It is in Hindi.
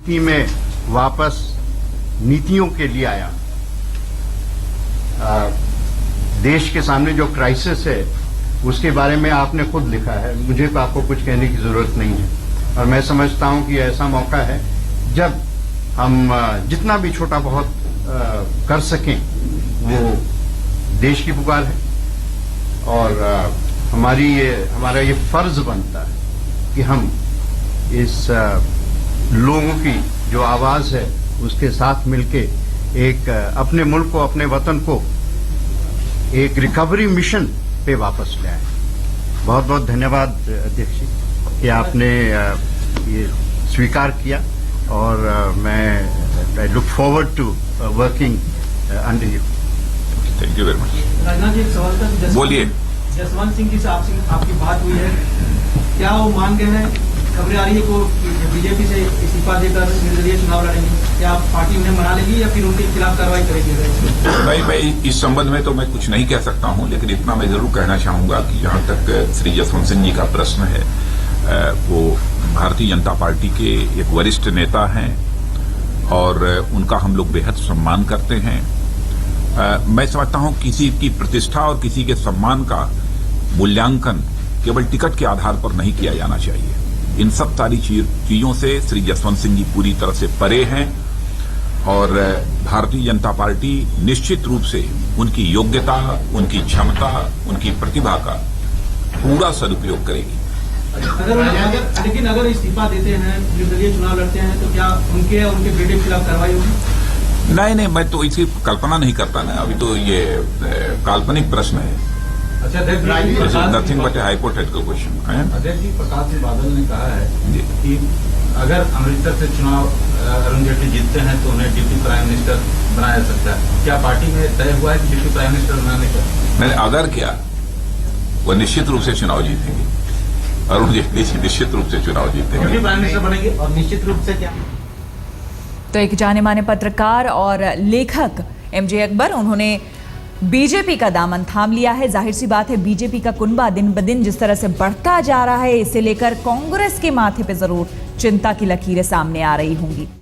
में वापस नीतियों के लिए आया। देश के सामने जो क्राइसिस है उसके बारे में आपने खुद लिखा है, मुझे तो आपको कुछ कहने की जरूरत नहीं है। और मैं समझता हूं कि ऐसा मौका है जब हम जितना भी छोटा बहुत कर सकें वो देश की पुकार है और हमारा ये फर्ज बनता है कि हम इस लोगों की जो आवाज है उसके साथ मिलके एक अपने मुल्क को, अपने वतन को एक रिकवरी मिशन पे वापस ले आए। बहुत बहुत धन्यवाद अध्यक्ष जी कि आपने ये स्वीकार किया और मैं I look forward to working under you. Thank you very much. Rajnath ji, एक सवाल था। बोलिए। जसवंत सिंह जी से आपकी बात हुई है, क्या वो मान गए हैं? खबरें आ रही है को बीजेपी से इस्तीफा देकर निर्दलीय चुनाव लड़ेंगे, क्या पार्टी उन्हें मना लेगी या फिर उनके खिलाफ कार्रवाई करेगी? मैं इस संबंध में तो मैं कुछ नहीं कह सकता हूं, लेकिन इतना मैं जरूर कहना चाहूंगा कि जहां तक श्री जसवंत सिंह जी का प्रश्न है, वो भारतीय जनता पार्टी के एक वरिष्ठ नेता हैं और उनका हम लोग बेहद सम्मान करते हैं। मैं समझता हूं किसी की प्रतिष्ठा और किसी के सम्मान का मूल्यांकन केवल टिकट के आधार पर नहीं किया जाना चाहिए। इन सब सारी चीजों से श्री जसवंत सिंह जी पूरी तरह से परे हैं और भारतीय जनता पार्टी निश्चित रूप से उनकी योग्यता, उनकी क्षमता, उनकी प्रतिभा का पूरा सदुपयोग करेगी। लेकिन अगर इस्तीफा देते हैं, निर्दलीय चुनाव लड़ते हैं, तो क्या उनके और उनके बेटे के खिलाफ कार्रवाई होगी? नहीं, मैं तो इसकी कल्पना नहीं करता ना। अभी तो ये काल्पनिक प्रश्न है। अच्छा, nothing but A hypothetical question. अध्यक्ष जी, प्रकाश सिंह बादल ने कहा है कि अगर अमृतसर से चुनाव अरुण जेटली जीतते हैं तो उन्हें डिप्टी प्राइम मिनिस्टर बनाया जा सकता है। क्या पार्टी में तय हुआ है कि डिप्टी प्राइम मिनिस्टर बनाने का? मैंने अगर क्या, वो निश्चित रूप से चुनाव जीतेंगे। अरुण जेटली जी निश्चित रूप से चुनाव जीतेंगे, डिप्टी प्राइम मिनिस्टर बनेंगे। और निश्चित रूप से क्या? तो एक जाने माने पत्रकार और लेखक एमजे अकबर, उन्होंने बीजेपी का दामन थाम लिया है। जाहिर सी बात है, बीजेपी का कुनबा दिन ब दिन जिस तरह से बढ़ता जा रहा है, इसे लेकर कांग्रेस के माथे पे जरूर चिंता की लकीरें सामने आ रही होंगी।